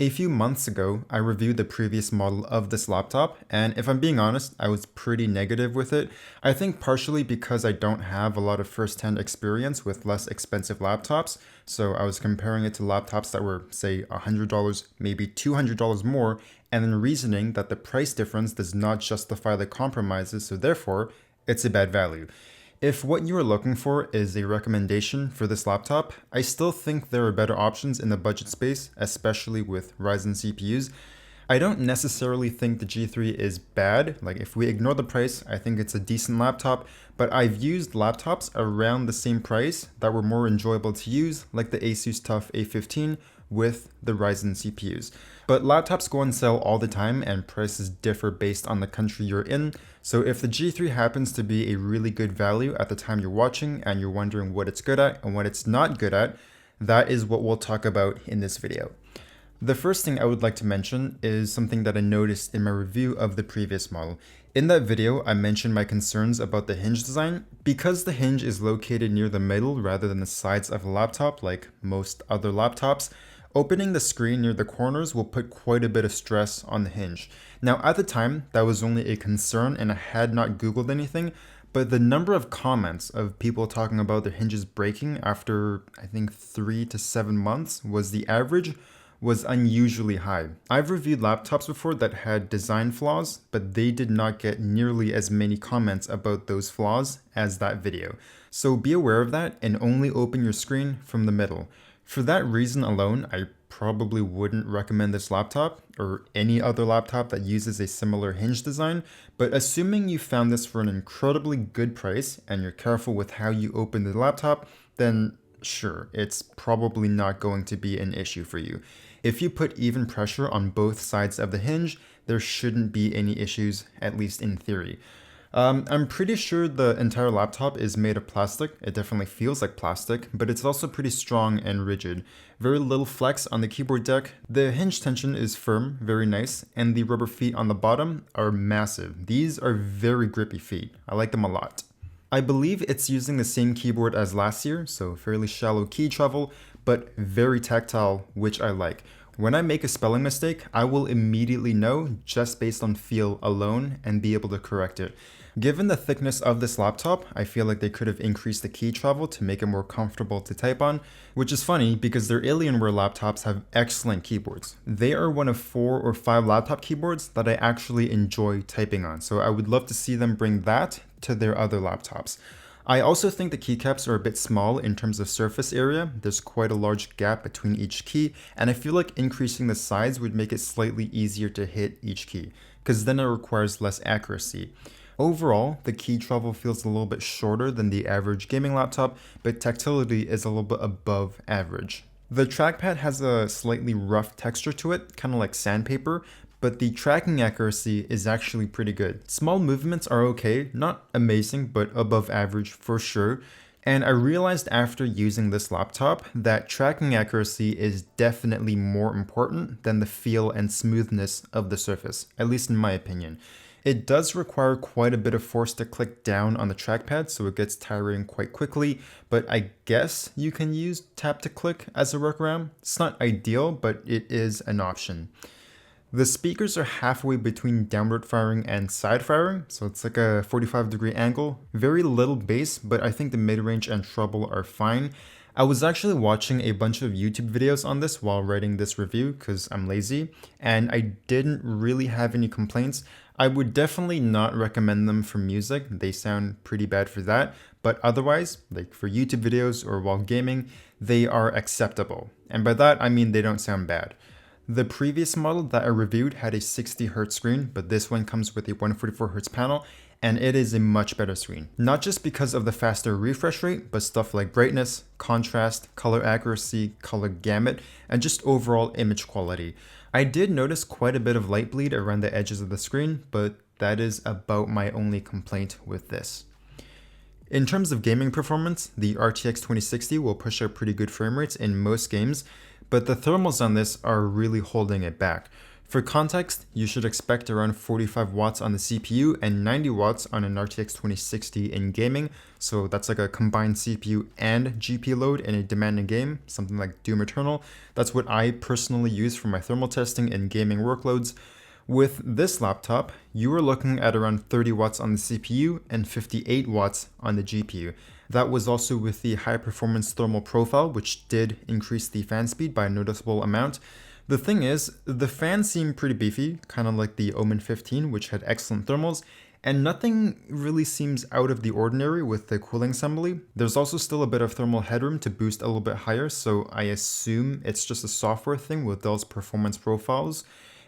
A few months ago, I reviewed the previous model of this laptop, and if I'm being honest, I was pretty negative with it. I think partially because I don't have a lot of first-hand experience with less expensive laptops, so I was comparing it to laptops that were, say, $100, maybe $200 more, and then reasoning that the price difference does not justify the compromises, so therefore, it's a bad value. If what you are looking for is a recommendation for this laptop, I still think there are better options in the budget space, especially with Ryzen CPUs. I don't necessarily think the G3 is bad. Like, if we ignore the price, I think it's a decent laptop, but I've used laptops around the same price that were more enjoyable to use, like the Asus TUF A15 with the Ryzen CPUs. But laptops go on sale all the time and prices differ based on the country you're in. So if the G3 happens to be a really good value at the time you're watching and you're wondering what it's good at and what it's not good at, that is what we'll talk about in this video. The first thing I would like to mention is something that I noticed in my review of the previous model. In that video, I mentioned my concerns about the hinge design. Because the hinge is located near the middle rather than the sides of a laptop like most other laptops, opening the screen near the corners will put quite a bit of stress on the hinge. Now at the time, that was only a concern and I had not Googled anything, but the number of comments of people talking about their hinges breaking after I think 3 to 7 months was the average was unusually high. I've reviewed laptops before that had design flaws, but they did not get nearly as many comments about those flaws as that video. So be aware of that and only open your screen from the middle. For that reason alone, I probably wouldn't recommend this laptop or any other laptop that uses a similar hinge design, but assuming you found this for an incredibly good price and you're careful with how you open the laptop, then sure, it's probably not going to be an issue for you. If you put even pressure on both sides of the hinge, there shouldn't be any issues, at least in theory. I'm pretty sure the entire laptop is made of plastic. It definitely feels like plastic, but it's also pretty strong and rigid. Very little flex on the keyboard deck. The hinge tension is firm, very nice, and the rubber feet on the bottom are massive. These are very grippy feet. I like them a lot. I believe it's using the same keyboard as last year, so fairly shallow key travel, but very tactile, which I like. When I make a spelling mistake, I will immediately know just based on feel alone and be able to correct it. Given the thickness of this laptop, I feel like they could have increased the key travel to make it more comfortable to type on, which is funny because their Alienware laptops have excellent keyboards. They are one of 4 or 5 laptop keyboards that I actually enjoy typing on, so I would love to see them bring that to their other laptops. I also think the keycaps are a bit small in terms of surface area. There's quite a large gap between each key, and I feel like increasing the size would make it slightly easier to hit each key, because then it requires less accuracy. Overall, the key travel feels a little bit shorter than the average gaming laptop, but tactility is a little bit above average. The trackpad has a slightly rough texture to it, kind of like sandpaper, but the tracking accuracy is actually pretty good. Small movements are okay, not amazing, but above average for sure. And I realized after using this laptop that tracking accuracy is definitely more important than the feel and smoothness of the surface, at least in my opinion. It does require quite a bit of force to click down on the trackpad, so it gets tiring quite quickly, but I guess you can use tap to click as a workaround. It's not ideal, but it is an option. The speakers are halfway between downward firing and side firing, so it's like a 45-degree angle. Very little bass, but I think the mid-range and treble are fine. I was actually watching a bunch of YouTube videos on this while writing this review because I'm lazy, and I didn't really have any complaints. I would definitely not recommend them for music. They sound pretty bad for that, but otherwise, like for YouTube videos or while gaming, they are acceptable. And by that, I mean they don't sound bad. The previous model that I reviewed had a 60Hz screen, but this one comes with a 144Hz panel, and it is a much better screen. Not just because of the faster refresh rate, but stuff like brightness, contrast, color accuracy, color gamut, and just overall image quality. I did notice quite a bit of light bleed around the edges of the screen, but that is about my only complaint with this. In terms of gaming performance, the RTX 2060 will push out pretty good frame rates in most games, but the thermals on this are really holding it back. For context, you should expect around 45 watts on the CPU and 90 watts on an RTX 2060 in gaming, so that's like a combined CPU and GPU load in a demanding game, something like Doom Eternal. That's what I personally use for my thermal testing in gaming workloads. With this laptop, you are looking at around 30 watts on the CPU and 58 watts on the GPU. That was also with the high performance thermal profile, which did increase the fan speed by a noticeable amount. The thing is, the fans seem pretty beefy, kind of like the Omen 15, which had excellent thermals, and nothing really seems out of the ordinary with the cooling assembly. There's also still a bit of thermal headroom to boost a little bit higher, so I assume it's just a software thing with Dell's performance profiles.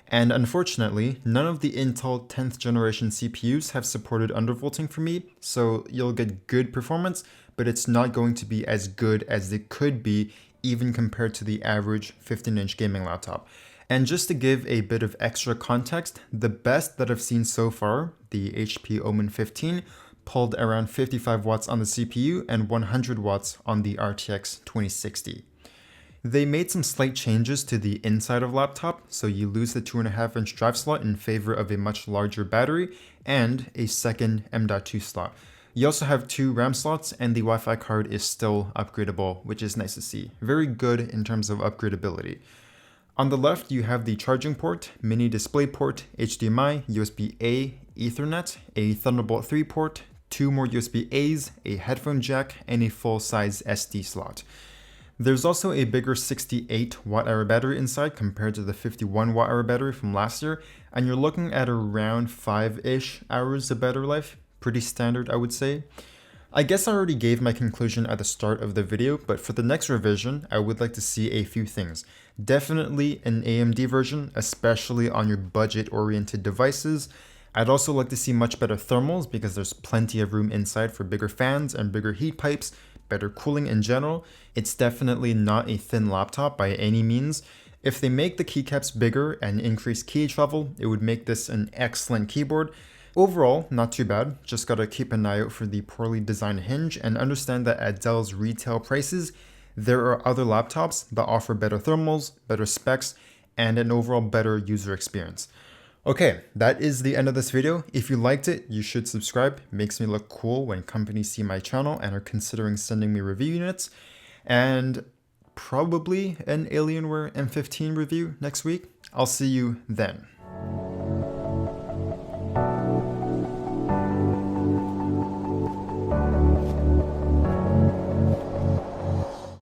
And unfortunately, none of the Intel 10th generation CPUs have supported undervolting for me, so you'll get good performance, but it's not going to be as good as it could be even compared to the average 15-inch gaming laptop. And just to give a bit of extra context, the best that I've seen so far, the HP Omen 15, pulled around 55 watts on the CPU and 100 watts on the RTX 2060. They made some slight changes to the inside of laptop, so you lose the 2.5-inch drive slot in favor of a much larger battery and a second M.2 slot. You also have 2 RAM slots, and the Wi-Fi card is still upgradable, which is nice to see. Very good in terms of upgradability. On the left, you have the charging port, mini display port, HDMI, USB-A, Ethernet, a Thunderbolt 3 port, 2 more USB-As, a headphone jack, and a full-size SD slot. There's also a bigger 68 watt-hour battery inside compared to the 51 watt-hour battery from last year, and you're looking at around 5-ish hours of battery life. Pretty standard, I would say. I guess I already gave my conclusion at the start of the video, but for the next revision, I would like to see a few things. Definitely an AMD version, especially on your budget-oriented devices. I'd also like to see much better thermals because there's plenty of room inside for bigger fans and bigger heat pipes, better cooling in general. It's definitely not a thin laptop by any means. If they make the keycaps bigger and increase key travel, it would make this an excellent keyboard. Overall, not too bad, just gotta keep an eye out for the poorly designed hinge and understand that at Dell's retail prices, there are other laptops that offer better thermals, better specs, and an overall better user experience. Okay, that is the end of this video. If you liked it, you should subscribe. It makes me look cool when companies see my channel and are considering sending me review units. And probably an Alienware M15 review next week. I'll see you then.